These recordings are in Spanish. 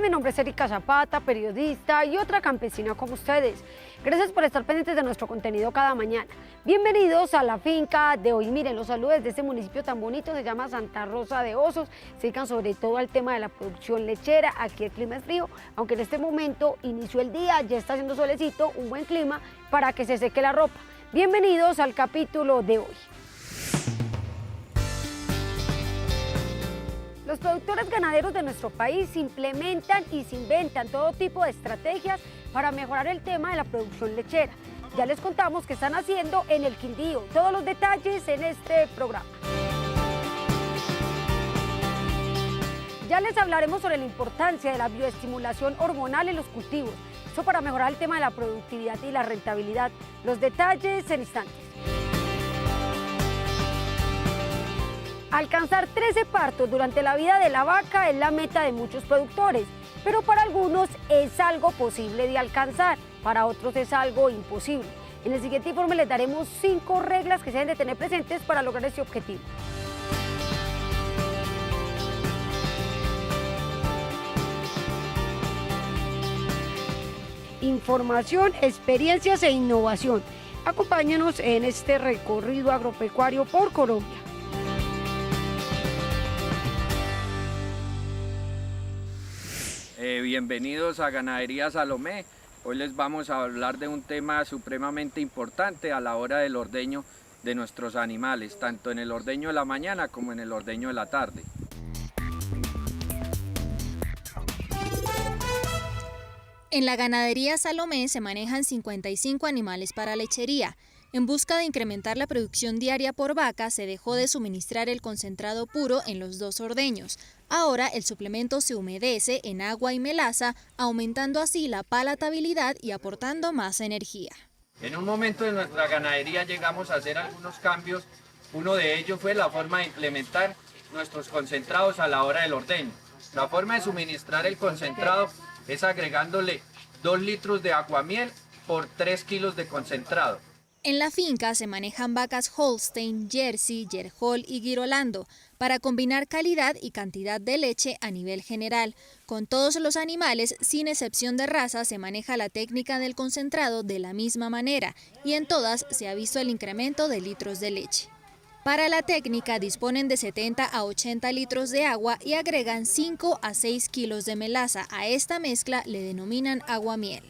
mi nombre es Erika Zapata, periodista y otra campesina como ustedes. Gracias por estar pendientes de nuestro contenido cada mañana. Bienvenidos a la finca de hoy. Miren, los saludos desde este municipio tan bonito, se llama Santa Rosa de Osos. Se dedican sobre todo al tema de la producción lechera. Aquí el clima es frío, aunque en este momento inició el día, ya está haciendo solecito, un buen clima para que se seque la ropa. Bienvenidos al capítulo de hoy. Los productores ganaderos de nuestro país implementan y se inventan todo tipo de estrategias para mejorar el tema de la producción lechera. Ya les contamos qué están haciendo en el Quindío. Todos los detalles en este programa. Ya les hablaremos sobre la importancia de la bioestimulación hormonal en los cultivos. Eso para mejorar el tema de la productividad y la rentabilidad. Los detalles en instantes. Alcanzar 13 partos durante la vida de la vaca es la meta de muchos productores, pero para algunos es algo posible de alcanzar, para otros es algo imposible. En el siguiente informe les daremos 5 reglas que se deben de tener presentes para lograr este objetivo. Información, experiencias e innovación. Acompáñanos en este recorrido agropecuario por Colombia. Bienvenidos a Ganadería Salomé. Hoy les vamos a hablar de un tema supremamente importante a la hora del ordeño de nuestros animales, tanto en el ordeño de la mañana como en el ordeño de la tarde. En la Ganadería Salomé se manejan 55 animales para lechería. En busca de incrementar la producción diaria por vaca, se dejó de suministrar el concentrado puro en los 2 ordeños. Ahora el suplemento se humedece en agua y melaza, aumentando así la palatabilidad y aportando más energía. En un momento de nuestra ganadería llegamos a hacer algunos cambios. Uno de ellos fue la forma de implementar nuestros concentrados a la hora del ordeño. La forma de suministrar el concentrado es agregándole 2 litros de aguamiel por 3 kilos de concentrado. En la finca se manejan vacas Holstein, Jersey, Yerhol y Girolando para combinar calidad y cantidad de leche a nivel general. Con todos los animales, sin excepción de raza, se maneja la técnica del concentrado de la misma manera y en todas se ha visto el incremento de litros de leche. Para la técnica disponen de 70 a 80 litros de agua y agregan 5 a 6 kilos de melaza. A esta mezcla le denominan aguamiel.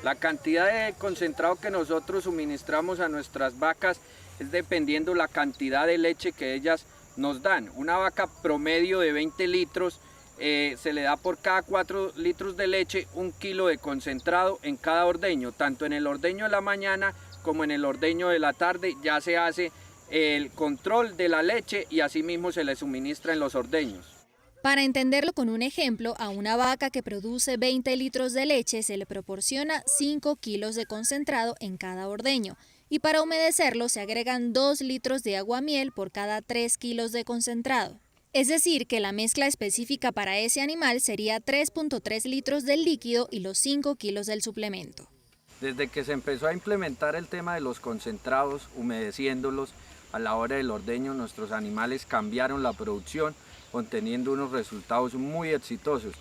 La cantidad de concentrado que nosotros suministramos a nuestras vacas es dependiendo la cantidad de leche que ellas nos dan. Una vaca promedio de 20 litros se le da por cada 4 litros de leche 1 kilo de concentrado en cada ordeño. Tanto en el ordeño de la mañana como en el ordeño de la tarde ya se hace el control de la leche y asimismo se le suministra en los ordeños. Para entenderlo con un ejemplo, a una vaca que produce 20 litros de leche se le proporciona 5 kilos de concentrado en cada ordeño y para humedecerlo se agregan 2 litros de aguamiel por cada 3 kilos de concentrado. Es decir, que la mezcla específica para ese animal sería 3.3 litros del líquido y los 5 kilos del suplemento. Desde que se empezó a implementar el tema de los concentrados, humedeciéndolos a la hora del ordeño, nuestros animales cambiaron la producción, obteniendo unos resultados muy exitosos.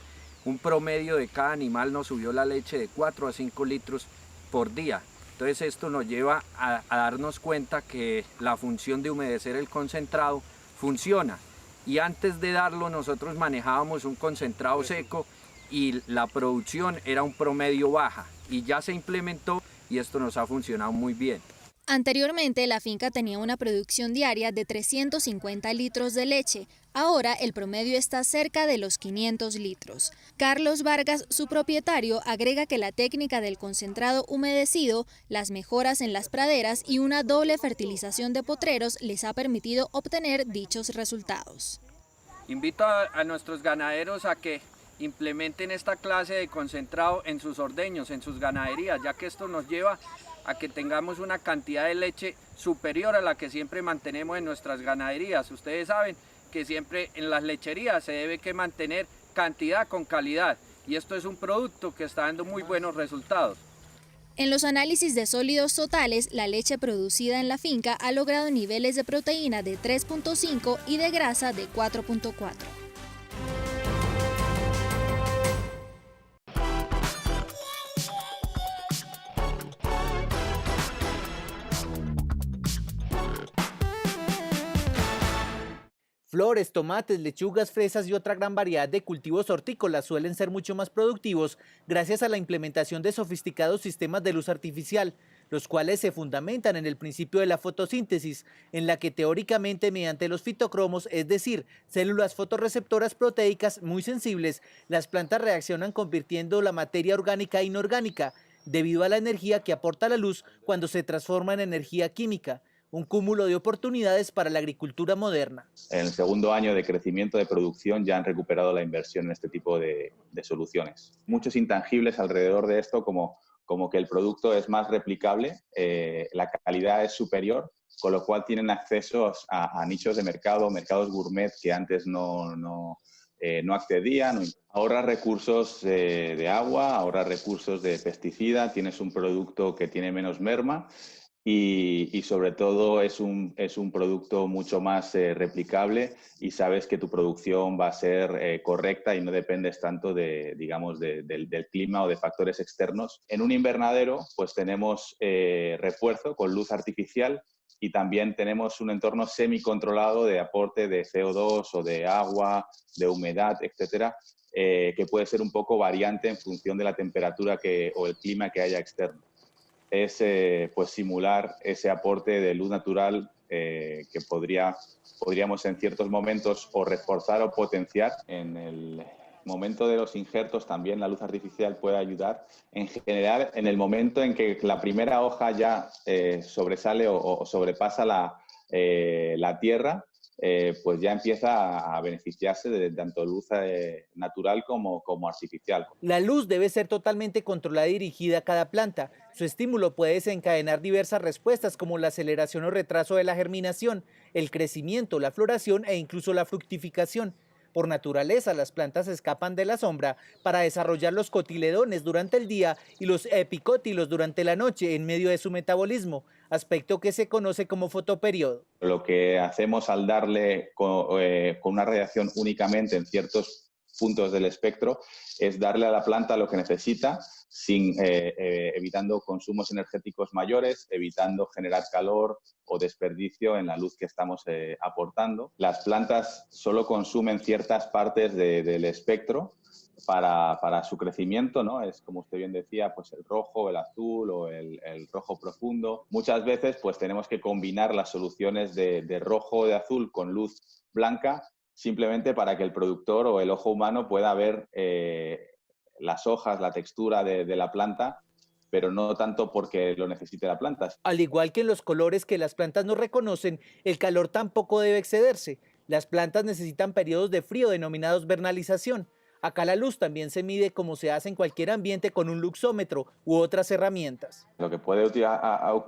Un promedio de cada animal nos subió la leche de 4 a 5 litros por día. Entonces esto nos lleva a darnos cuenta que la función de humedecer el concentrado funciona. Y antes de darlo nosotros manejábamos un concentrado seco y la producción era un promedio baja. Y ya se implementó y esto nos ha funcionado muy bien. Anteriormente la finca tenía una producción diaria de 350 litros de leche. Ahora el promedio está cerca de los 500 litros. Carlos Vargas, su propietario, agrega que la técnica del concentrado humedecido, las mejoras en las praderas y una doble fertilización de potreros les ha permitido obtener dichos resultados. Invito a nuestros ganaderos a que implementen esta clase de concentrado en sus ordeños, en sus ganaderías, ya que esto nos lleva a que tengamos una cantidad de leche superior a la que siempre mantenemos en nuestras ganaderías. Ustedes saben que siempre en las lecherías se debe que mantener cantidad con calidad y esto es un producto que está dando muy buenos resultados. En los análisis de sólidos totales, la leche producida en la finca ha logrado niveles de proteína de 3.5 y de grasa de 4.4. Flores, tomates, lechugas, fresas y otra gran variedad de cultivos hortícolas suelen ser mucho más productivos gracias a la implementación de sofisticados sistemas de luz artificial, los cuales se fundamentan en el principio de la fotosíntesis, en la que teóricamente mediante los fitocromos, es decir, células fotorreceptoras proteicas muy sensibles, las plantas reaccionan convirtiendo la materia orgánica e inorgánica, debido a la energía que aporta la luz cuando se transforma en energía química. Un cúmulo de oportunidades para la agricultura moderna. En el segundo año de crecimiento de producción ya han recuperado la inversión en este tipo de soluciones. Muchos intangibles alrededor de esto, como que el producto es más replicable, la calidad es superior, con lo cual tienen acceso a nichos de mercado, mercados gourmet que antes no accedían. Ahorra recursos de agua, ahorra recursos de pesticida, tienes un producto que tiene menos merma. Y sobre todo es un producto mucho más replicable y sabes que tu producción va a ser correcta y no dependes tanto del clima o de factores externos. En un invernadero pues tenemos refuerzo con luz artificial y también tenemos un entorno semicontrolado de aporte de CO2 o de agua, de humedad, etcétera, que puede ser un poco variante en función de la temperatura o el clima que haya externo. Es pues simular ese aporte de luz natural que podríamos en ciertos momentos o reforzar o potenciar. En el momento de los injertos también la luz artificial puede ayudar. En general, en el momento en que la primera hoja ya sobresale o sobrepasa la tierra, pues ya empieza a beneficiarse de tanto luz natural como artificial. La luz debe ser totalmente controlada y dirigida a cada planta. Su estímulo puede desencadenar diversas respuestas como la aceleración o retraso de la germinación, el crecimiento, la floración e incluso la fructificación. Por naturaleza, las plantas escapan de la sombra para desarrollar los cotiledones durante el día y los epicótilos durante la noche en medio de su metabolismo, aspecto que se conoce como fotoperiodo. Lo que hacemos al darle con una radiación únicamente en ciertos puntos del espectro es darle a la planta lo que necesita, evitando consumos energéticos mayores, evitando generar calor o desperdicio en la luz que estamos aportando. Las plantas solo consumen ciertas partes del espectro para su crecimiento, ¿no? Es, como usted bien decía, pues el rojo, el azul o el rojo profundo. Muchas veces pues tenemos que combinar las soluciones de rojo o de azul con luz blanca simplemente para que el productor o el ojo humano pueda ver las hojas, la textura de la planta, pero no tanto porque lo necesite la planta. Al igual que en los colores que las plantas no reconocen, el calor tampoco debe excederse. Las plantas necesitan periodos de frío denominados vernalización. Acá la luz también se mide como se hace en cualquier ambiente con un luxómetro u otras herramientas. Lo que puede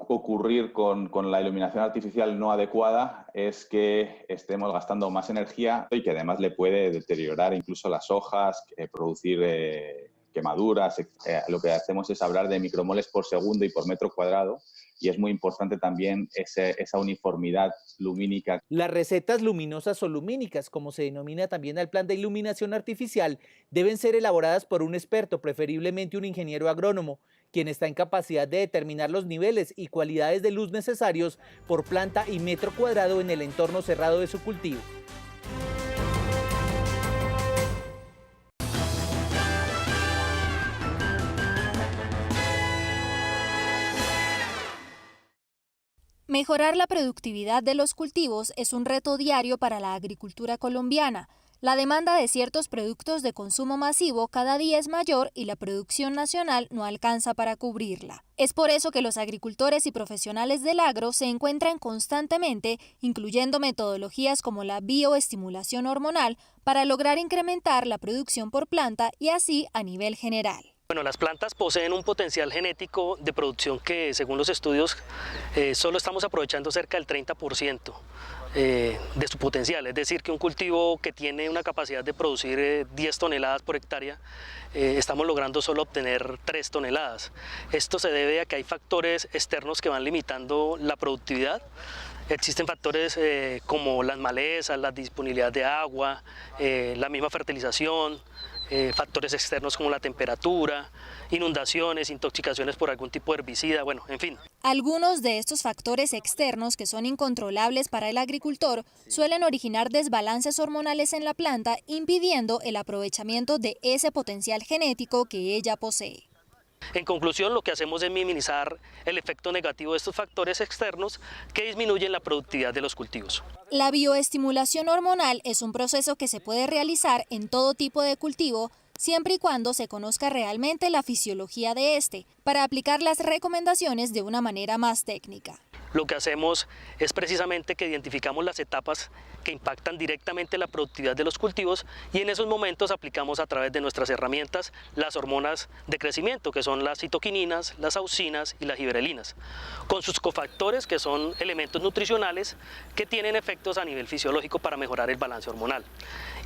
ocurrir con la iluminación artificial no adecuada es que estemos gastando más energía y que además le puede deteriorar incluso las hojas, producir quemaduras. Lo que hacemos es hablar de micromoles por segundo y por metro cuadrado. Y es muy importante también esa uniformidad lumínica. Las recetas luminosas o lumínicas, como se denomina también al plan de iluminación artificial, deben ser elaboradas por un experto, preferiblemente un ingeniero agrónomo, quien está en capacidad de determinar los niveles y cualidades de luz necesarios por planta y metro cuadrado en el entorno cerrado de su cultivo. Mejorar la productividad de los cultivos es un reto diario para la agricultura colombiana. La demanda de ciertos productos de consumo masivo cada día es mayor y la producción nacional no alcanza para cubrirla. Es por eso que los agricultores y profesionales del agro se encuentran constantemente incluyendo metodologías como la bioestimulación hormonal para lograr incrementar la producción por planta y así a nivel general. Bueno, las plantas poseen un potencial genético de producción que, según los estudios, solo estamos aprovechando cerca del 30% de su potencial. Es decir, que un cultivo que tiene una capacidad de producir 10 toneladas por hectárea, estamos logrando solo obtener 3 toneladas. Esto se debe a que hay factores externos que van limitando la productividad. Existen factores como las malezas, la disponibilidad de agua, la misma fertilización, factores externos como la temperatura, inundaciones, intoxicaciones por algún tipo de herbicida, bueno, en fin. Algunos de estos factores externos que son incontrolables para el agricultor suelen originar desbalances hormonales en la planta, impidiendo el aprovechamiento de ese potencial genético que ella posee. En conclusión, lo que hacemos es minimizar el efecto negativo de estos factores externos que disminuyen la productividad de los cultivos. La bioestimulación hormonal es un proceso que se puede realizar en todo tipo de cultivo, siempre y cuando se conozca realmente la fisiología de este, para aplicar las recomendaciones de una manera más técnica. Lo que hacemos es precisamente que identificamos las etapas que impactan directamente la productividad de los cultivos y en esos momentos aplicamos a través de nuestras herramientas las hormonas de crecimiento, que son las citoquininas, las auxinas y las giberelinas, con sus cofactores, que son elementos nutricionales que tienen efectos a nivel fisiológico para mejorar el balance hormonal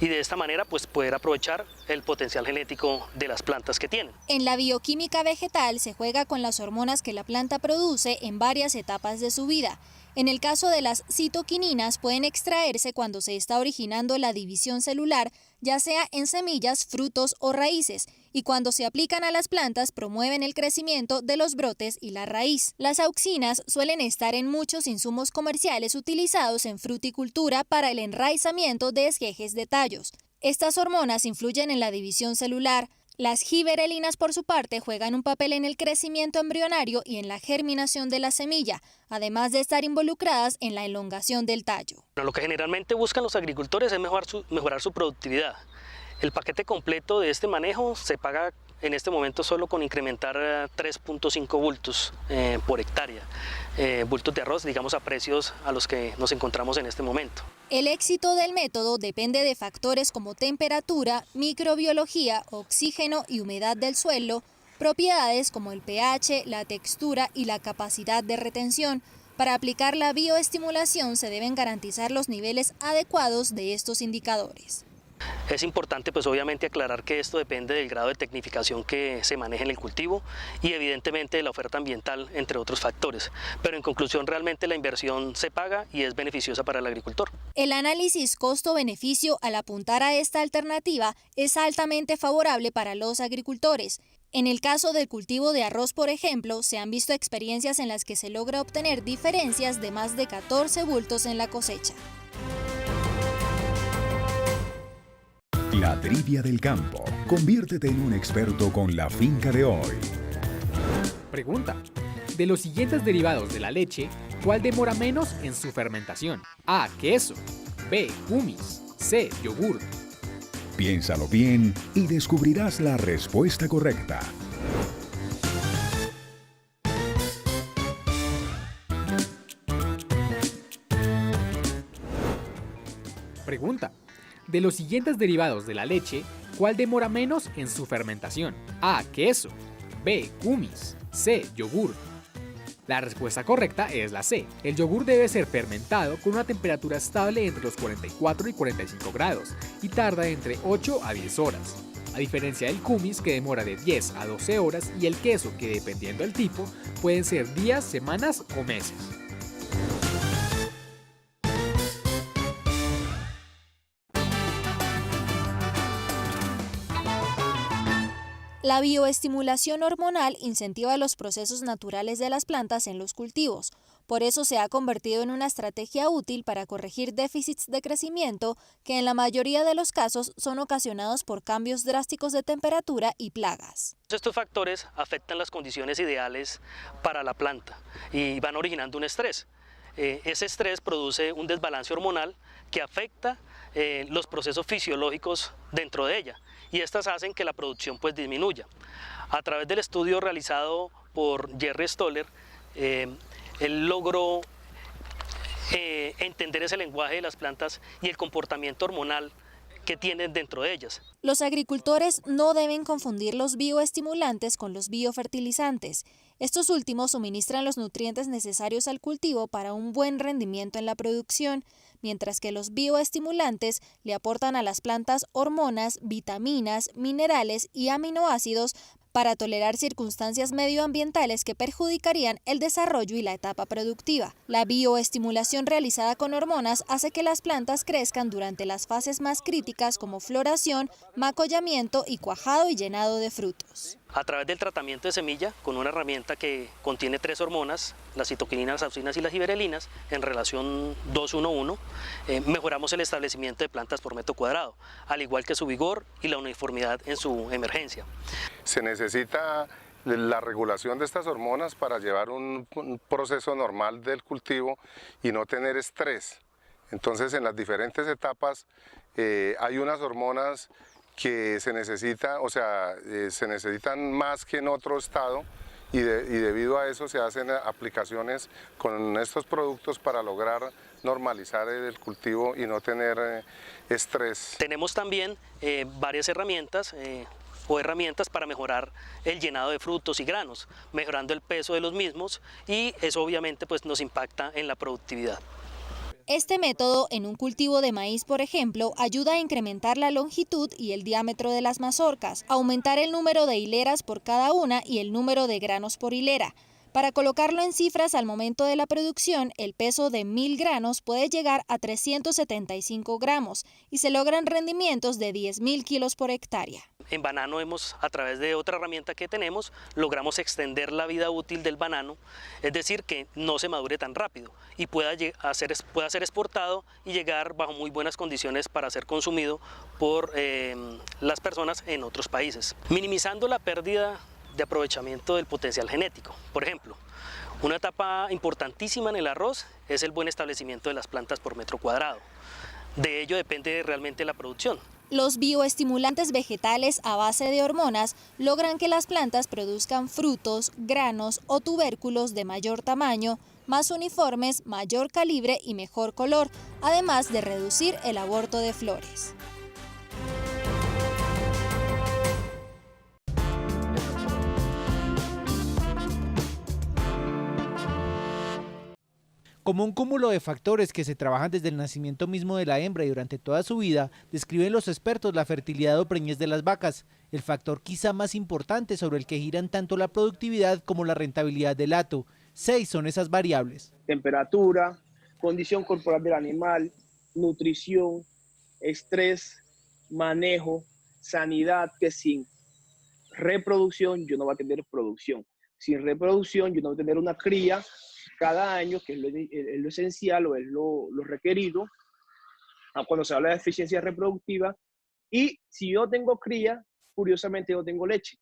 y de esta manera pues poder aprovechar el potencial genético de las plantas que tienen. En la bioquímica vegetal se juega con las hormonas que la planta produce en varias etapas de su vida. En el caso de las citoquininas pueden extraerse cuando se está originando la división celular, ya sea en semillas, frutos o raíces, y cuando se aplican a las plantas promueven el crecimiento de los brotes y la raíz. Las auxinas suelen estar en muchos insumos comerciales utilizados en fruticultura para el enraizamiento de esquejes de tallos. Estas hormonas influyen en la división celular. Las giberelinas, por su parte, juegan un papel en el crecimiento embrionario y en la germinación de la semilla, además de estar involucradas en la elongación del tallo. Lo que generalmente buscan los agricultores es mejorar su productividad. El paquete completo de este manejo se paga en este momento solo con incrementar 3.5 bultos por hectárea, bultos de arroz, digamos, a precios a los que nos encontramos en este momento. El éxito del método depende de factores como temperatura, microbiología, oxígeno y humedad del suelo, propiedades como el pH, la textura y la capacidad de retención. Para aplicar la bioestimulación se deben garantizar los niveles adecuados de estos indicadores. Es importante pues obviamente aclarar que esto depende del grado de tecnificación que se maneje en el cultivo y evidentemente de la oferta ambiental, entre otros factores. Pero en conclusión realmente la inversión se paga y es beneficiosa para el agricultor. El análisis costo-beneficio al apuntar a esta alternativa es altamente favorable para los agricultores. En el caso del cultivo de arroz, por ejemplo, se han visto experiencias en las que se logra obtener diferencias de más de 14 bultos en la cosecha. La trivia del campo. Conviértete en un experto con la finca de hoy. Pregunta. De los siguientes derivados de la leche, ¿cuál demora menos en su fermentación? A. Queso. B. Kumis. C. Yogur. Piénsalo bien y descubrirás la respuesta correcta. Pregunta. De los siguientes derivados de la leche, ¿cuál demora menos en su fermentación? A. Queso. B. Kumis. C. Yogur. La respuesta correcta es la C. El yogur debe ser fermentado con una temperatura estable entre los 44 y 45 grados y tarda entre 8 a 10 horas. A diferencia del kumis, que demora de 10 a 12 horas, y el queso, que dependiendo del tipo, pueden ser días, semanas o meses. La bioestimulación hormonal incentiva los procesos naturales de las plantas en los cultivos. Por eso se ha convertido en una estrategia útil para corregir déficits de crecimiento que en la mayoría de los casos son ocasionados por cambios drásticos de temperatura y plagas. Estos factores afectan las condiciones ideales para la planta y van originando un estrés. Ese estrés produce un desbalance hormonal que afecta los procesos fisiológicos dentro de ella y estas hacen que la producción pues disminuya. A través del estudio realizado por Jerry Stoller, él logró entender ese lenguaje de las plantas y el comportamiento hormonal que tienen dentro de ellas. Los agricultores no deben confundir los bioestimulantes con los biofertilizantes. Estos últimos suministran los nutrientes necesarios al cultivo para un buen rendimiento en la producción, mientras que los bioestimulantes le aportan a las plantas hormonas, vitaminas, minerales y aminoácidos para tolerar circunstancias medioambientales que perjudicarían el desarrollo y la etapa productiva. La bioestimulación realizada con hormonas hace que las plantas crezcan durante las fases más críticas como floración, macollamiento y cuajado y llenado de frutos. A través del tratamiento de semilla, con una herramienta que contiene 3 hormonas, las citoquininas, las auxinas y las giberelinas, en relación 2-1-1, mejoramos el establecimiento de plantas por metro cuadrado, al igual que su vigor y la uniformidad en su emergencia. Se necesita la regulación de estas hormonas para llevar un proceso normal del cultivo y no tener estrés. Entonces, en las diferentes etapas hay unas hormonas que se necesitan más que en otro estado y debido a eso se hacen aplicaciones con estos productos para lograr normalizar el cultivo y no tener estrés. Tenemos también varias herramientas para mejorar el llenado de frutos y granos, mejorando el peso de los mismos, y eso obviamente pues nos impacta en la productividad. Este método en un cultivo de maíz, por ejemplo, ayuda a incrementar la longitud y el diámetro de las mazorcas, aumentar el número de hileras por cada una y el número de granos por hilera. Para colocarlo en cifras, al momento de la producción, el peso de 1000 granos puede llegar a 375 gramos y se logran rendimientos de 10.000 kilos por hectárea. En banano a través de otra herramienta que tenemos, logramos extender la vida útil del banano, es decir, que no se madure tan rápido y pueda ser exportado y llegar bajo muy buenas condiciones para ser consumido por las personas en otros países, minimizando la pérdida de aprovechamiento del potencial genético. Por ejemplo, una etapa importantísima en el arroz es el buen establecimiento de las plantas por metro cuadrado. De ello depende realmente la producción. Los bioestimulantes vegetales a base de hormonas logran que las plantas produzcan frutos, granos o tubérculos de mayor tamaño, más uniformes, mayor calibre y mejor color, además de reducir el aborto de flores. Como un cúmulo de factores que se trabajan desde el nacimiento mismo de la hembra y durante toda su vida, describen los expertos la fertilidad o preñez de las vacas, el factor quizá más importante sobre el que giran tanto la productividad como la rentabilidad del hato. 6 son esas variables: temperatura, condición corporal del animal, nutrición, estrés, manejo, sanidad, que sin reproducción yo no voy a tener producción. Sin reproducción yo no voy a tener una cría cada año, que es lo esencial o es lo requerido cuando se habla de eficiencia reproductiva. Y si yo tengo cría, curiosamente yo tengo leche.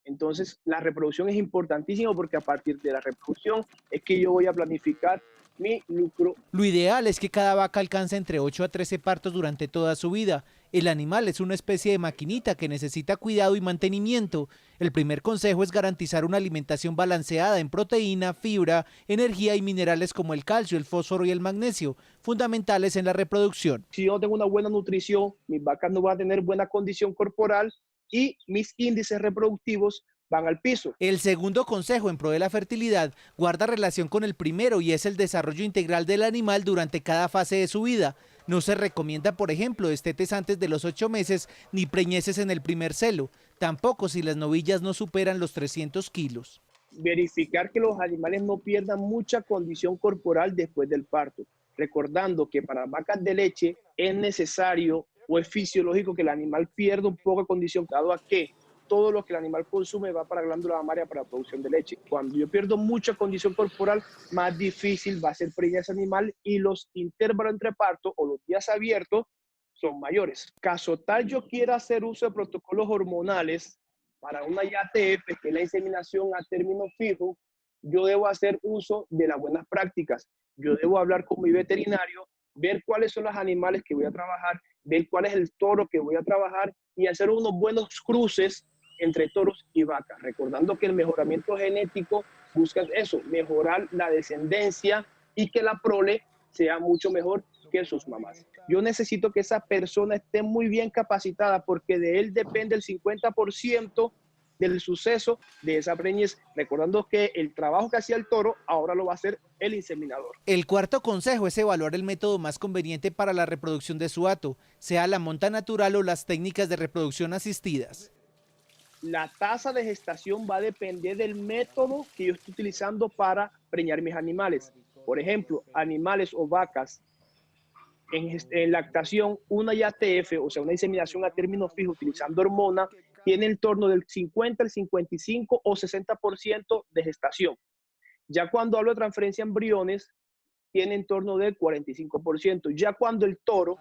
Entonces la reproducción es importantísima porque a partir de la reproducción es que yo voy a planificar mi lucro. Lo ideal es que cada vaca alcance entre 8 a 13 partos durante toda su vida. El animal es una especie de maquinita que necesita cuidado y mantenimiento. El primer consejo es garantizar una alimentación balanceada en proteína, fibra, energía y minerales como el calcio, el fósforo y el magnesio, fundamentales en la reproducción. Si yo no tengo una buena nutrición, mis vacas no van a tener buena condición corporal y mis índices reproductivos van al piso. El segundo consejo en pro de la fertilidad guarda relación con el primero y es el desarrollo integral del animal durante cada fase de su vida. No se recomienda, por ejemplo, destetes antes de los 8 meses ni preñeces en el primer celo, tampoco si las novillas no superan los 300 kilos. Verificar que los animales no pierdan mucha condición corporal después del parto, recordando que para vacas de leche es necesario o es fisiológico que el animal pierda un poco de condición, dado a que todo lo que el animal consume va para la glándula mamaria para la producción de leche. Cuando yo pierdo mucha condición corporal, más difícil va a ser preñar ese animal y los intervalos entre partos o los días abiertos son mayores. Caso tal yo quiera hacer uso de protocolos hormonales para una IATF, que es la inseminación a término fijo, yo debo hacer uso de las buenas prácticas. Yo debo hablar con mi veterinario, ver cuáles son los animales que voy a trabajar, ver cuál es el toro que voy a trabajar y hacer unos buenos cruces entre toros y vacas, recordando que el mejoramiento genético busca eso, mejorar la descendencia y que la prole sea mucho mejor que sus mamás. Yo necesito que esa persona esté muy bien capacitada porque de él depende el 50% del suceso de esa preñez, recordando que el trabajo que hacía el toro ahora lo va a hacer el inseminador. El cuarto consejo es evaluar el método más conveniente para la reproducción de su hato, sea la monta natural o las técnicas de reproducción asistidas. La tasa de gestación va a depender del método que yo estoy utilizando para preñar mis animales. Por ejemplo, animales o vacas en lactación, una IATF, o sea, una inseminación a término fijo utilizando hormona, tiene en torno del 50 al 55 o 60% de gestación. Ya cuando hablo de transferencia de embriones, tiene en torno del 45%. Ya cuando el toro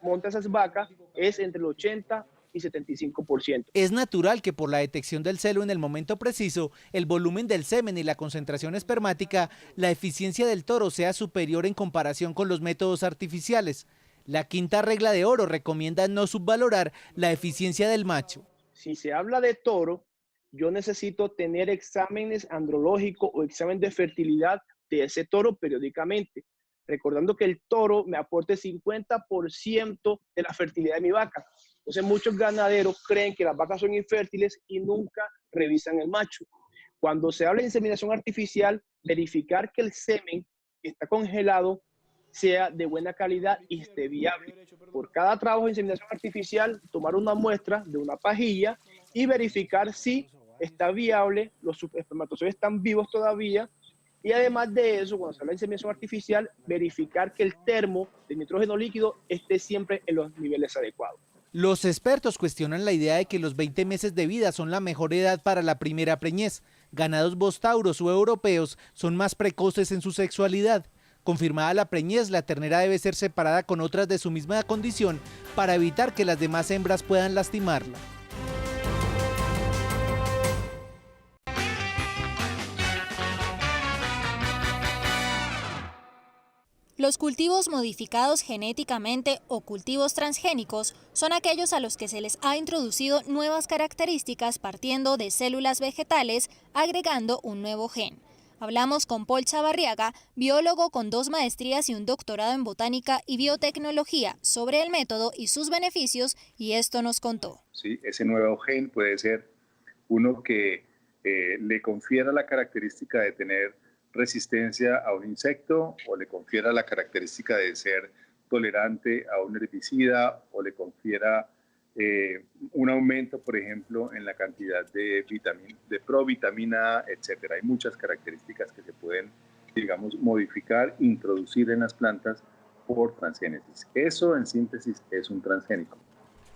monta esas vacas, es entre el 80 y 75%. Es natural que por la detección del celo en el momento preciso, el volumen del semen y la concentración espermática, la eficiencia del toro sea superior en comparación con los métodos artificiales. La quinta regla de oro recomienda no subvalorar la eficiencia del macho. Si se habla de toro, yo necesito tener exámenes andrológicos o examen de fertilidad de ese toro periódicamente, recordando que el toro me aporte 50% de la fertilidad de mi vaca. Entonces muchos ganaderos creen que las vacas son infértiles y nunca revisan el macho. Cuando se habla de inseminación artificial, verificar que el semen que está congelado sea de buena calidad y esté viable. Por cada trabajo de inseminación artificial, tomar una muestra de una pajilla y verificar si está viable, los espermatozoides están vivos todavía. Y además de eso, cuando se habla de inseminación artificial, verificar que el termo de nitrógeno líquido esté siempre en los niveles adecuados. Los expertos cuestionan la idea de que los 20 meses de vida son la mejor edad para la primera preñez. Ganados bostauros o europeos son más precoces en su sexualidad. Confirmada la preñez, la ternera debe ser separada con otras de su misma condición para evitar que las demás hembras puedan lastimarla. Los cultivos modificados genéticamente o cultivos transgénicos son aquellos a los que se les ha introducido nuevas características partiendo de células vegetales, agregando un nuevo gen. Hablamos con Paul Chavarriaga, biólogo con 2 maestrías y un doctorado en botánica y biotecnología, sobre el método y sus beneficios, y esto nos contó. Sí, ese nuevo gen puede ser uno que le confiera la característica de tener resistencia a un insecto, o le confiera la característica de ser tolerante a un herbicida, o le confiera un aumento, por ejemplo, en la cantidad de provitamina A, etc. Hay muchas características que se pueden, digamos, modificar, introducir en las plantas por transgénesis. Eso, en síntesis, es un transgénico.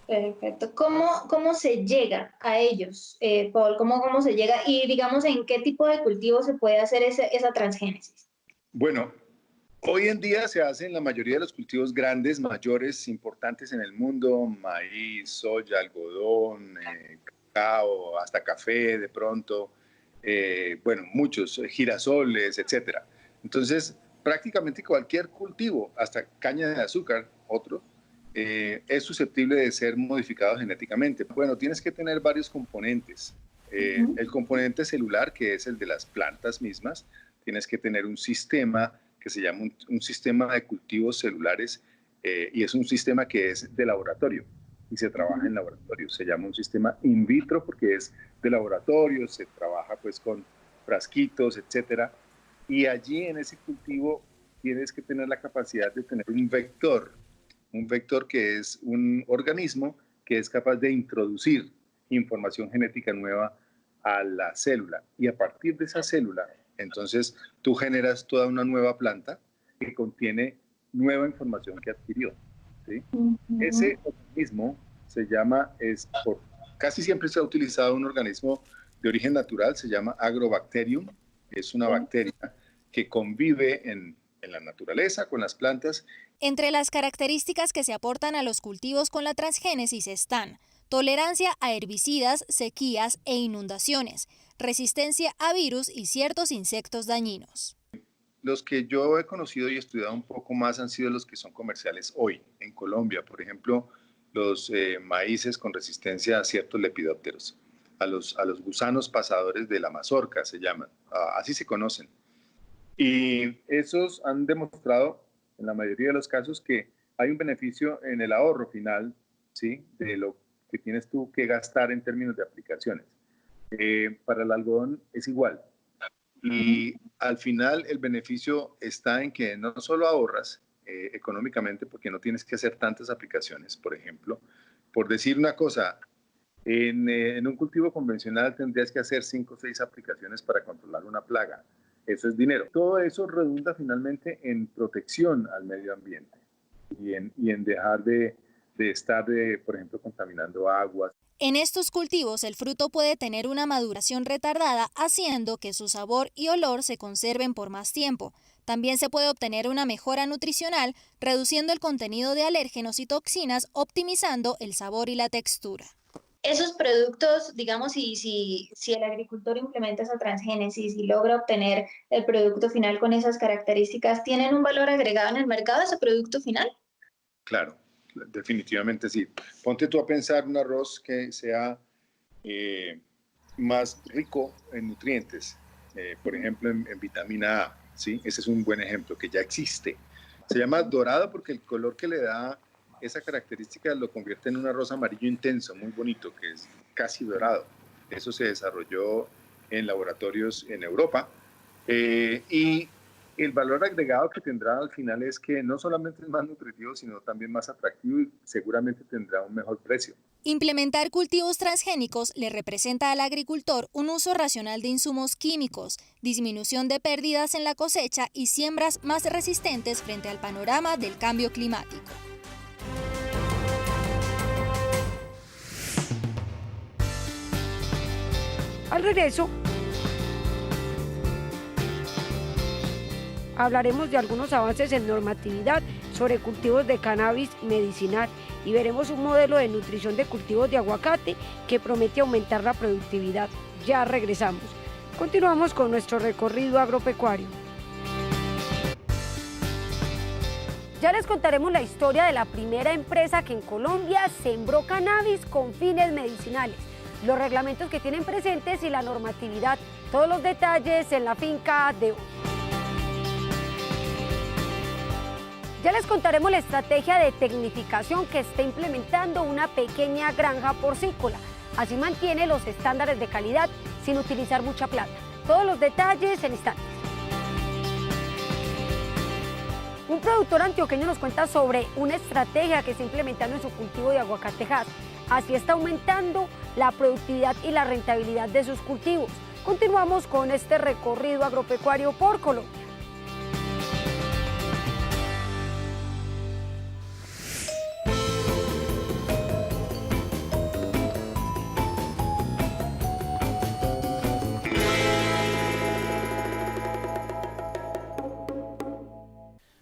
Perfecto. ¿Cómo se llega a ellos, Paul? ¿Cómo se llega? Y, digamos, ¿en qué tipo de cultivo se puede hacer esa transgénesis? Bueno, hoy en día se hace en la mayoría de los cultivos grandes, mayores, importantes en el mundo: maíz, soya, algodón, cacao, hasta café de pronto, bueno, muchos, girasoles, etc. Entonces, prácticamente cualquier cultivo, hasta caña de azúcar, otro, es susceptible de ser modificado genéticamente. Bueno, tienes que tener varios componentes. El componente celular, que es el de las plantas mismas. Tienes que tener un sistema que se llama un sistema de cultivos celulares, y es un sistema que es de laboratorio y se trabaja en laboratorio. Se llama un sistema in vitro porque es de laboratorio, se trabaja pues con frasquitos, etcétera. Y allí en ese cultivo tienes que tener la capacidad de tener un vector que es un organismo que es capaz de introducir información genética nueva a la célula. Y a partir de esa célula, entonces tú generas toda una nueva planta que contiene nueva información que adquirió, ¿sí? Ese organismo se llama, casi siempre se ha utilizado un organismo de origen natural, se llama Agrobacterium. Es una bacteria que convive en la naturaleza con las plantas. Entre las características que se aportan a los cultivos con la transgénesis están tolerancia a herbicidas, sequías e inundaciones, resistencia a virus y ciertos insectos dañinos. Los que yo he conocido y estudiado un poco más han sido los que son comerciales hoy en Colombia. Por ejemplo, los maíces con resistencia a ciertos lepidópteros, a los gusanos pasadores de la mazorca se llaman, así se conocen. Y esos han demostrado en la mayoría de los casos que hay un beneficio en el ahorro final, ¿sí?, de lo que tienes tú que gastar en términos de aplicaciones. Para el algodón es igual. Y al final el beneficio está en que no solo ahorras económicamente, porque no tienes que hacer tantas aplicaciones, por ejemplo. Por decir una cosa, en un cultivo convencional tendrías que hacer 5 o 6 aplicaciones para controlar una plaga. Eso es dinero. Todo eso redunda finalmente en protección al medio ambiente y en dejar de estar, por ejemplo, contaminando aguas. En estos cultivos el fruto puede tener una maduración retardada, haciendo que su sabor y olor se conserven por más tiempo. También se puede obtener una mejora nutricional, reduciendo el contenido de alérgenos y toxinas, optimizando el sabor y la textura. Esos productos, digamos, si el agricultor implementa esa transgénesis y logra obtener el producto final con esas características, ¿tienen un valor agregado en el mercado ese producto final? Claro, definitivamente sí. Ponte tú a pensar un arroz que sea más rico en nutrientes, por ejemplo, en vitamina A, ¿sí? Ese es un buen ejemplo que ya existe. Se llama dorado porque el color que le da esa característica lo convierte en un arroz amarillo intenso, muy bonito, que es casi dorado. Eso se desarrolló en laboratorios en Europa. Y el valor agregado que tendrá al final es que no solamente es más nutritivo, sino también más atractivo y seguramente tendrá un mejor precio. Implementar cultivos transgénicos le representa al agricultor un uso racional de insumos químicos, disminución de pérdidas en la cosecha y siembras más resistentes frente al panorama del cambio climático. Al regreso, hablaremos de algunos avances en normatividad sobre cultivos de cannabis medicinal y veremos un modelo de nutrición de cultivos de aguacate que promete aumentar la productividad. Ya regresamos. Continuamos con nuestro recorrido agropecuario. Ya les contaremos la historia de la primera empresa que en Colombia sembró cannabis con fines medicinales, los reglamentos que tienen presentes y la normatividad. Todos los detalles en la finca de hoy. Ya les contaremos la estrategia de tecnificación que está implementando una pequeña granja porcícola. Así mantiene los estándares de calidad sin utilizar mucha plata. Todos los detalles en instantes. Un productor antioqueño nos cuenta sobre una estrategia que está implementando en su cultivo de aguacatejas. Así está aumentando la productividad y la rentabilidad de sus cultivos. Continuamos con este recorrido agropecuario por Colombia.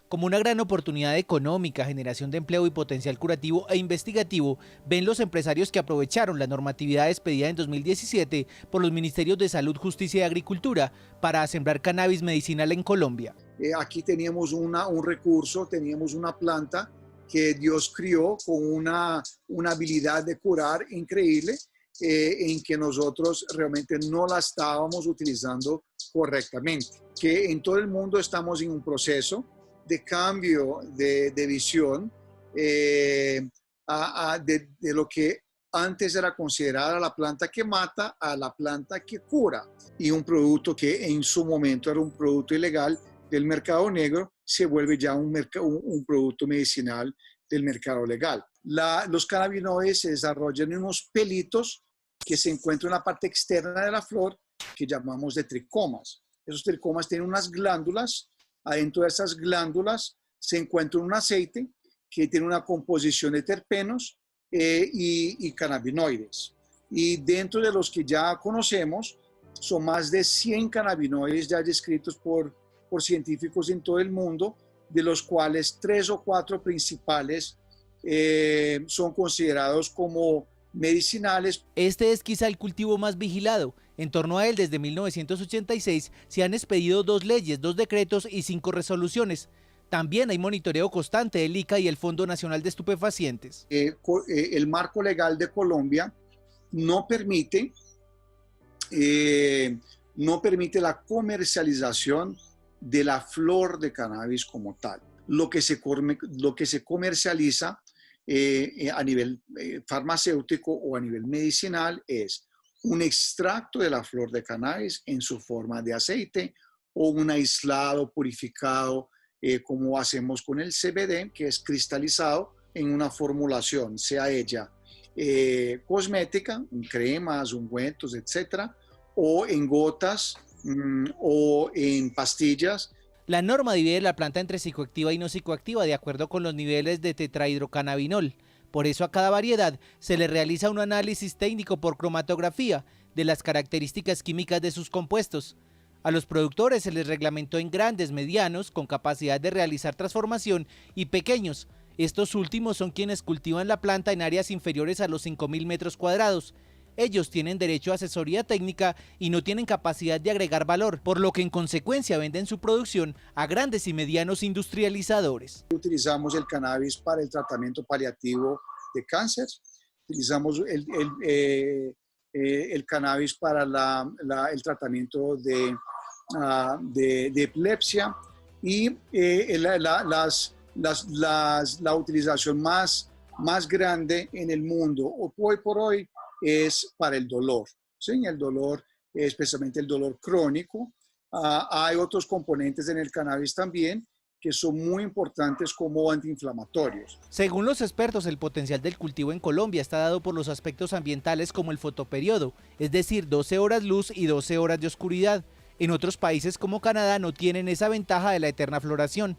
Como una gran oportunidad económica, generación de empleo y potencial curativo e investigativo, ven los empresarios que aprovecharon la normatividad expedida en 2017 por los Ministerios de Salud, Justicia y Agricultura para sembrar cannabis medicinal en Colombia. Aquí teníamos un recurso, teníamos una planta que Dios crió con una habilidad de curar increíble, en que nosotros realmente no la estábamos utilizando correctamente. Que en todo el mundo estamos en un proceso de cambio de visión de lo que antes era considerada la planta que mata a la planta que cura. Y un producto que en su momento era un producto ilegal del mercado negro se vuelve ya un producto medicinal del mercado legal. Los cannabinoides se desarrollan en unos pelitos que se encuentran en la parte externa de la flor que llamamos de tricomas. Esos tricomas tienen unas glándulas. Adentro de esas glándulas se encuentra un aceite que tiene una composición de terpenos y cannabinoides. Y dentro de los que ya conocemos, son más de 100 cannabinoides ya descritos por científicos en todo el mundo, de los cuales 3 o 4 principales son considerados como medicinales. Este es quizá el cultivo más vigilado. En torno a él, desde 1986, se han expedido 2 leyes, 2 decretos y 5 resoluciones. También hay monitoreo constante del ICA y el Fondo Nacional de Estupefacientes. El marco legal de Colombia no permite la comercialización de la flor de cannabis como tal. Lo que se comercializa a nivel farmacéutico o a nivel medicinal es un extracto de la flor de cannabis en su forma de aceite o un aislado purificado, como hacemos con el CBD, que es cristalizado en una formulación, sea ella cosmética, en cremas, ungüentos, etcétera, o en gotas o en pastillas. La norma divide la planta entre psicoactiva y no psicoactiva de acuerdo con los niveles de tetrahidrocannabinol. Por eso a cada variedad se le realiza un análisis técnico por cromatografía de las características químicas de sus compuestos. A los productores se les reglamentó en grandes, medianos, con capacidad de realizar transformación, y pequeños. Estos últimos son quienes cultivan la planta en áreas inferiores a los 5.000 metros cuadrados. Ellos tienen derecho a asesoría técnica y no tienen capacidad de agregar valor, por lo que en consecuencia venden su producción a grandes y medianos industrializadores. Utilizamos el cannabis para el tratamiento paliativo de cáncer, utilizamos el cannabis para el tratamiento de epilepsia y la utilización más grande en el mundo hoy por hoy es para el dolor, ¿sí? El dolor, especialmente el dolor crónico. Hay otros componentes en el cannabis también que son muy importantes como antiinflamatorios. Según los expertos, el potencial del cultivo en Colombia está dado por los aspectos ambientales como el fotoperiodo, es decir, 12 horas luz y 12 horas de oscuridad. En otros países como Canadá no tienen esa ventaja de la eterna floración.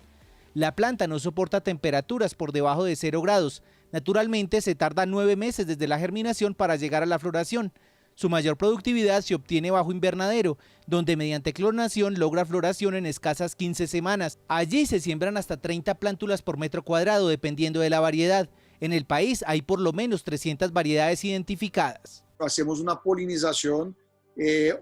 La planta no soporta temperaturas por debajo de 0 grados. Naturalmente se tarda 9 meses desde la germinación para llegar a la floración. Su mayor productividad se obtiene bajo invernadero, donde mediante clonación logra floración en escasas 15 semanas. Allí se siembran hasta 30 plántulas por metro cuadrado, dependiendo de la variedad. En el país hay por lo menos 300 variedades identificadas. Hacemos una polinización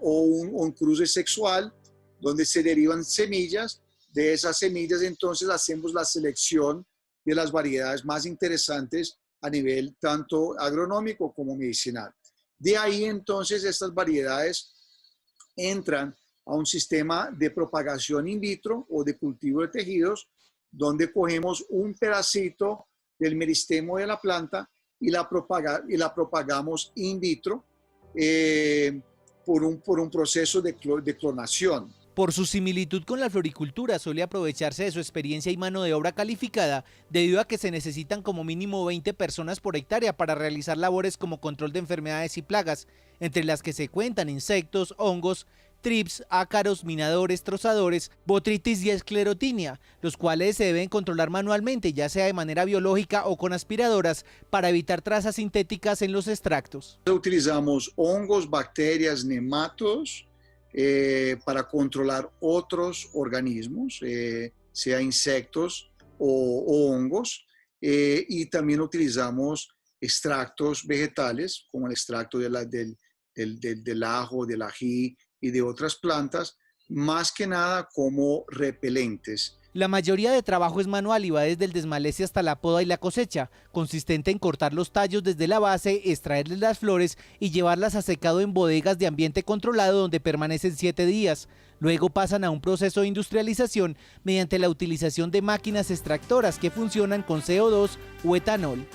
o un cruce sexual, donde se derivan semillas. De esas semillas entonces hacemos la selección de las variedades más interesantes a nivel tanto agronómico como medicinal. De ahí entonces estas variedades entran a un sistema de propagación in vitro o de cultivo de tejidos, donde cogemos un pedacito del meristemo de la planta y la propagamos in vitro por un proceso de clonación. Por su similitud con la floricultura, suele aprovecharse de su experiencia y mano de obra calificada, debido a que se necesitan como mínimo 20 personas por hectárea para realizar labores como control de enfermedades y plagas, entre las que se cuentan insectos, hongos, trips, ácaros, minadores, trozadores, botritis y esclerotinia, los cuales se deben controlar manualmente, ya sea de manera biológica o con aspiradoras, para evitar trazas sintéticas en los extractos. Utilizamos hongos, bacterias, nematos, para controlar otros organismos, sea insectos o hongos, y también utilizamos extractos vegetales, como el extracto del ajo, del ají y de otras plantas, más que nada como repelentes. La mayoría de trabajo es manual y va desde el desmalece hasta la poda y la cosecha, consistente en cortar los tallos desde la base, extraerles las flores y llevarlas a secado en bodegas de ambiente controlado donde permanecen 7 días. Luego pasan a un proceso de industrialización mediante la utilización de máquinas extractoras que funcionan con CO2 o etanol.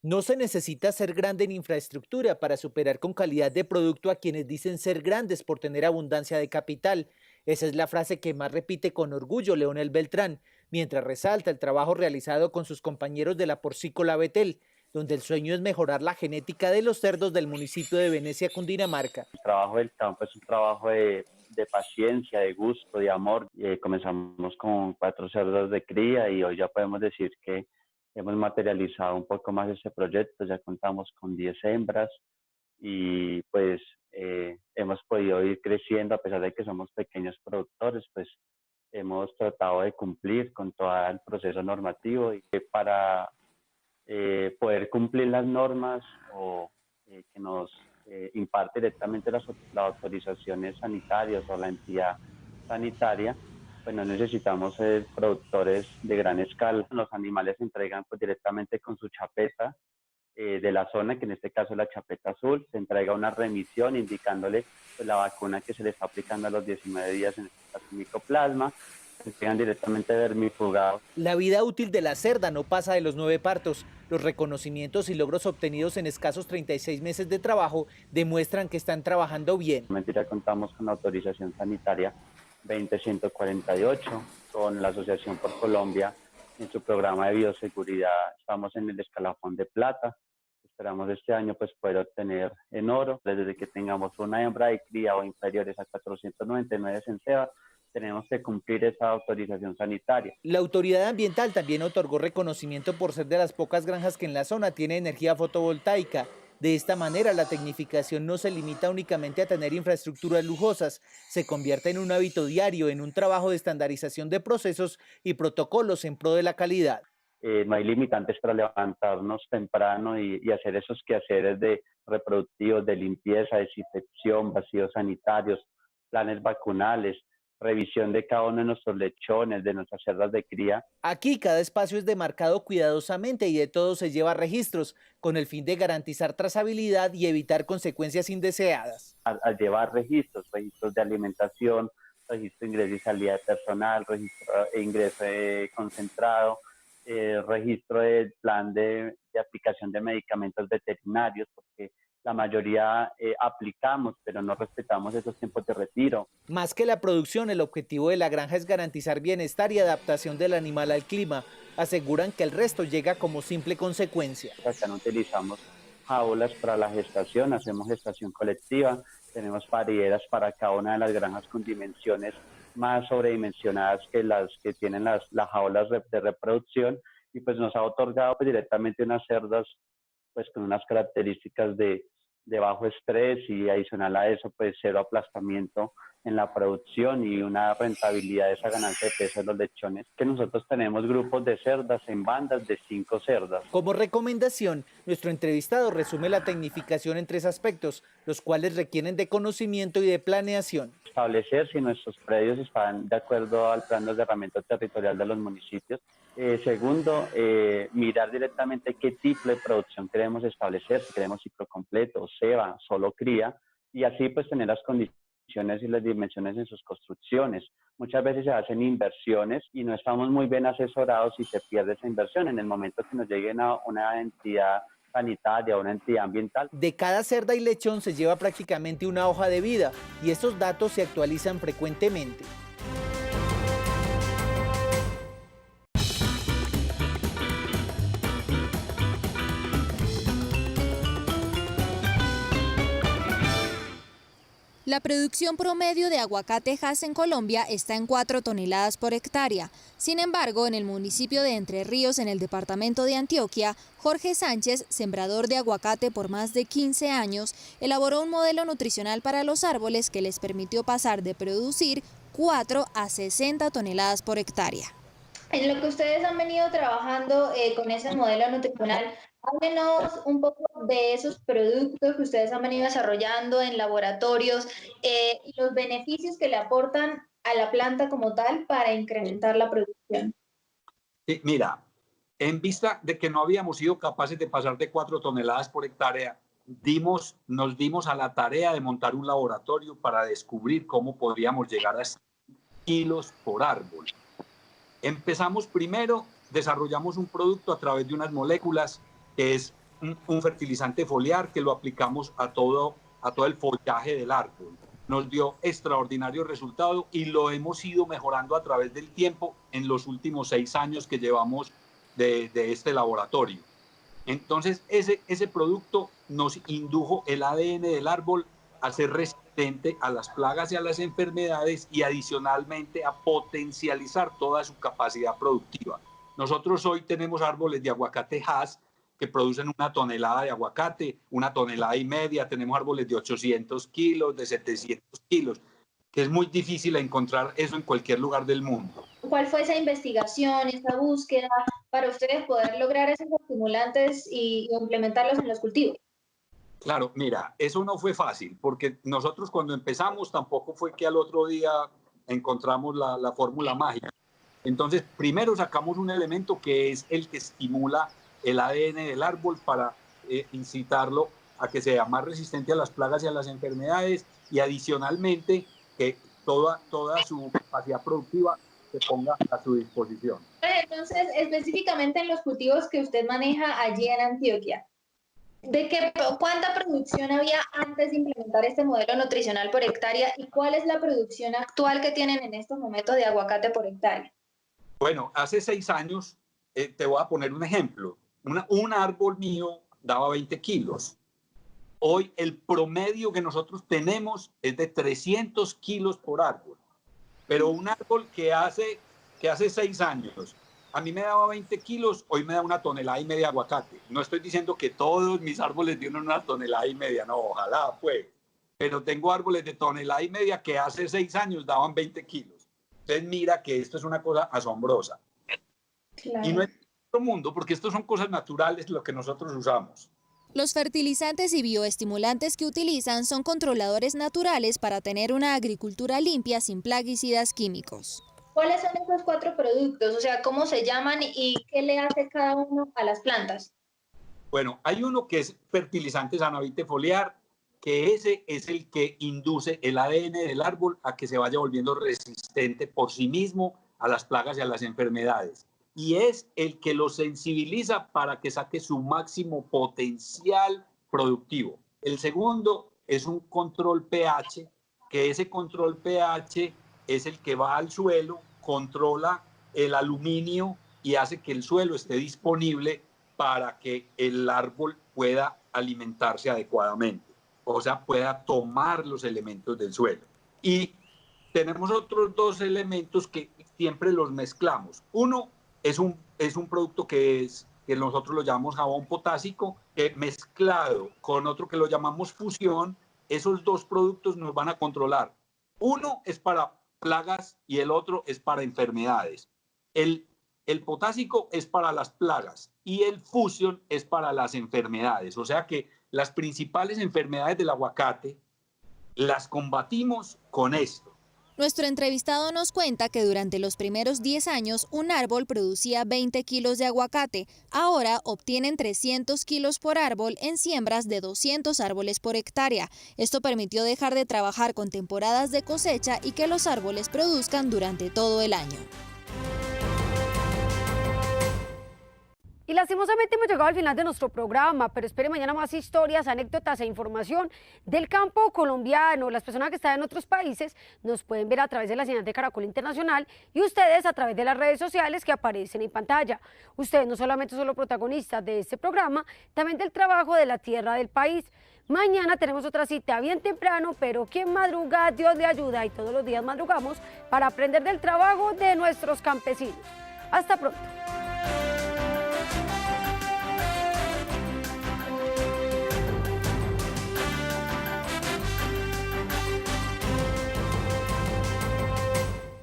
No se necesita ser grande en infraestructura para superar con calidad de producto a quienes dicen ser grandes por tener abundancia de capital. Esa es la frase que más repite con orgullo Leonel Beltrán, mientras resalta el trabajo realizado con sus compañeros de la porcícola Betel, donde el sueño es mejorar la genética de los cerdos del municipio de Venecia, Cundinamarca. El trabajo del campo es un trabajo de paciencia, de gusto, de amor. Comenzamos con 4 cerdos de cría y hoy ya podemos decir que hemos materializado un poco más ese proyecto, ya contamos con 10 hembras y pues hemos podido ir creciendo a pesar de que somos pequeños productores, pues hemos tratado de cumplir con todo el proceso normativo y para poder cumplir las normas o que nos imparte directamente las autorizaciones sanitarias o la entidad sanitaria, pues no necesitamos ser productores de gran escala. Los animales se entregan pues directamente con su chapeta de la zona, que en este caso es la chapeta azul. Se entrega una remisión indicándole pues, la vacuna que se le está aplicando a los 19 días, en este caso micoplasma. que llegan directamente vermifugados. La vida útil de la cerda no pasa de los 9 partos. Los reconocimientos y logros obtenidos en escasos 36 meses de trabajo demuestran que están trabajando bien. Ya contamos con la autorización sanitaria 20148, con la Asociación por Colombia en su programa de bioseguridad. Estamos en el escalafón de plata. Esperamos este año pues poder obtener en oro. Desde que tengamos una hembra de cría o inferiores a 499 centavos, tenemos que cumplir esa autorización sanitaria. La autoridad ambiental también otorgó reconocimiento por ser de las pocas granjas que en la zona tiene energía fotovoltaica. De esta manera, la tecnificación no se limita únicamente a tener infraestructuras lujosas, se convierte en un hábito diario, en un trabajo de estandarización de procesos y protocolos en pro de la calidad. No hay limitantes para levantarnos temprano y hacer esos quehaceres de reproductivos, de limpieza, desinfección, vacíos sanitarios, planes vacunales, revisión de cada uno de nuestros lechones, de nuestras cerdas de cría. Aquí cada espacio es demarcado cuidadosamente y de todo se lleva registros, con el fin de garantizar trazabilidad y evitar consecuencias indeseadas. Al llevar registros de alimentación, registro de ingreso y salida de personal, registro de ingreso de concentrado, registro del plan de aplicación de medicamentos veterinarios, porque la mayoría aplicamos, pero no respetamos esos tiempos de retiro. Más que la producción, el objetivo de la granja es garantizar bienestar y adaptación del animal al clima. Aseguran que el resto llega como simple consecuencia. Acá no utilizamos jaulas para la gestación, hacemos gestación colectiva, tenemos parideras para cada una de las granjas con dimensiones más sobredimensionadas que las que tienen las jaulas de reproducción, y pues nos ha otorgado pues, directamente unas cerdas pues con unas características de bajo estrés, y adicional a eso pues cero aplastamiento en la producción y una rentabilidad de esa ganancia de peso de los lechones, que nosotros tenemos grupos de cerdas en bandas de 5 cerdas. Como recomendación, nuestro entrevistado resume la tecnificación en 3 aspectos, los cuales requieren de conocimiento y de planeación. Establecer si nuestros predios están de acuerdo al plan de ordenamiento territorial de los municipios. Segundo, mirar directamente qué tipo de producción queremos establecer, si queremos ciclo completo, ceba, solo cría, y así pues tener las condiciones y las dimensiones en sus construcciones. Muchas veces se hacen inversiones y no estamos muy bien asesorados y se pierde esa inversión en el momento que nos llegue una entidad sanitaria o una entidad ambiental. De cada cerda y lechón se lleva prácticamente una hoja de vida y estos datos se actualizan frecuentemente. La producción promedio de aguacate Hass en Colombia está en 4 toneladas por hectárea. Sin embargo, en el municipio de Entre Ríos, en el departamento de Antioquia, Jorge Sánchez, sembrador de aguacate por más de 15 años, elaboró un modelo nutricional para los árboles que les permitió pasar de producir 4 a 60 toneladas por hectárea. En lo que ustedes han venido trabajando con ese modelo nutricional, háblenos un poco de esos productos que ustedes han venido desarrollando en laboratorios y los beneficios que le aportan a la planta como tal para incrementar la producción. Sí, mira, en vista de que no habíamos sido capaces de pasar de 4 toneladas por hectárea, nos dimos a la tarea de montar un laboratorio para descubrir cómo podríamos llegar a 100 kilos por árbol. Empezamos primero, desarrollamos un producto a través de unas moléculas que es un fertilizante foliar que lo aplicamos a todo el follaje del árbol. Nos dio extraordinario resultado y lo hemos ido mejorando a través del tiempo en los últimos 6 años que llevamos de este laboratorio. Entonces ese producto nos indujo el ADN del árbol a ser resistente a las plagas y a las enfermedades y adicionalmente a potencializar toda su capacidad productiva. Nosotros hoy tenemos árboles de aguacate Hass que producen 1 tonelada de aguacate, 1,5 toneladas, tenemos árboles de 800 kilos, de 700 kilos, que es muy difícil encontrar eso en cualquier lugar del mundo. ¿Cuál fue esa investigación, esa búsqueda para ustedes poder lograr esos estimulantes y implementarlos en los cultivos? Claro, mira, eso no fue fácil, porque nosotros cuando empezamos tampoco fue que al otro día encontramos la fórmula mágica. Entonces, primero sacamos un elemento que es el que estimula el ADN del árbol para incitarlo a que sea más resistente a las plagas y a las enfermedades, y adicionalmente que toda su capacidad productiva se ponga a su disposición. Entonces, específicamente en los cultivos que usted maneja allí en Antioquia, ¿cuánta producción había antes de implementar este modelo nutricional por hectárea y cuál es la producción actual que tienen en estos momentos de aguacate por hectárea? Bueno, hace 6 años, te voy a poner un ejemplo. Un árbol mío daba 20 kilos. Hoy el promedio que nosotros tenemos es de 300 kilos por árbol. Pero un árbol que hace 6 años a mí me daba 20 kilos, hoy me da 1,5 toneladas de aguacate. No estoy diciendo que todos mis árboles dieron 1,5 toneladas, no, ojalá, pues. Pero tengo árboles de 1,5 toneladas que hace 6 años daban 20 kilos. Entonces mira que esto es una cosa asombrosa. Claro. Y no es en todo el mundo, porque esto son cosas naturales lo que nosotros usamos. Los fertilizantes y bioestimulantes que utilizan son controladores naturales para tener una agricultura limpia sin plaguicidas químicos. ¿Cuáles son esos 4 productos? O sea, ¿cómo se llaman y qué le hace cada uno a las plantas? Bueno, hay uno que es fertilizante sanavite foliar, que ese es el que induce el ADN del árbol a que se vaya volviendo resistente por sí mismo a las plagas y a las enfermedades. Y es el que lo sensibiliza para que saque su máximo potencial productivo. El segundo es un control pH, que ese control pH es el que va al suelo, controla el aluminio y hace que el suelo esté disponible para que el árbol pueda alimentarse adecuadamente, o sea, pueda tomar los elementos del suelo. Y tenemos otros 2 elementos que siempre los mezclamos. Uno es un producto que nosotros lo llamamos jabón potásico, que mezclado con otro que lo llamamos fusión, esos 2 productos nos van a controlar. Uno es para plagas y el otro es para enfermedades. El potásico es para las plagas y el fusión es para las enfermedades. O sea que las principales enfermedades del aguacate las combatimos con esto. Nuestro entrevistado nos cuenta que durante los primeros 10 años un árbol producía 20 kilos de aguacate. Ahora obtienen 300 kilos por árbol en siembras de 200 árboles por hectárea. Esto permitió dejar de trabajar con temporadas de cosecha y que los árboles produzcan durante todo el año. Y lastimosamente hemos llegado al final de nuestro programa, pero espere mañana más historias, anécdotas e información del campo colombiano. Las personas que están en otros países nos pueden ver a través de la señal de Caracol Internacional y ustedes a través de las redes sociales que aparecen en pantalla. Ustedes no solamente son los protagonistas de este programa, también del trabajo de la tierra del país. Mañana tenemos otra cita bien temprano, pero quien madruga, Dios le ayuda y todos los días madrugamos para aprender del trabajo de nuestros campesinos. Hasta pronto.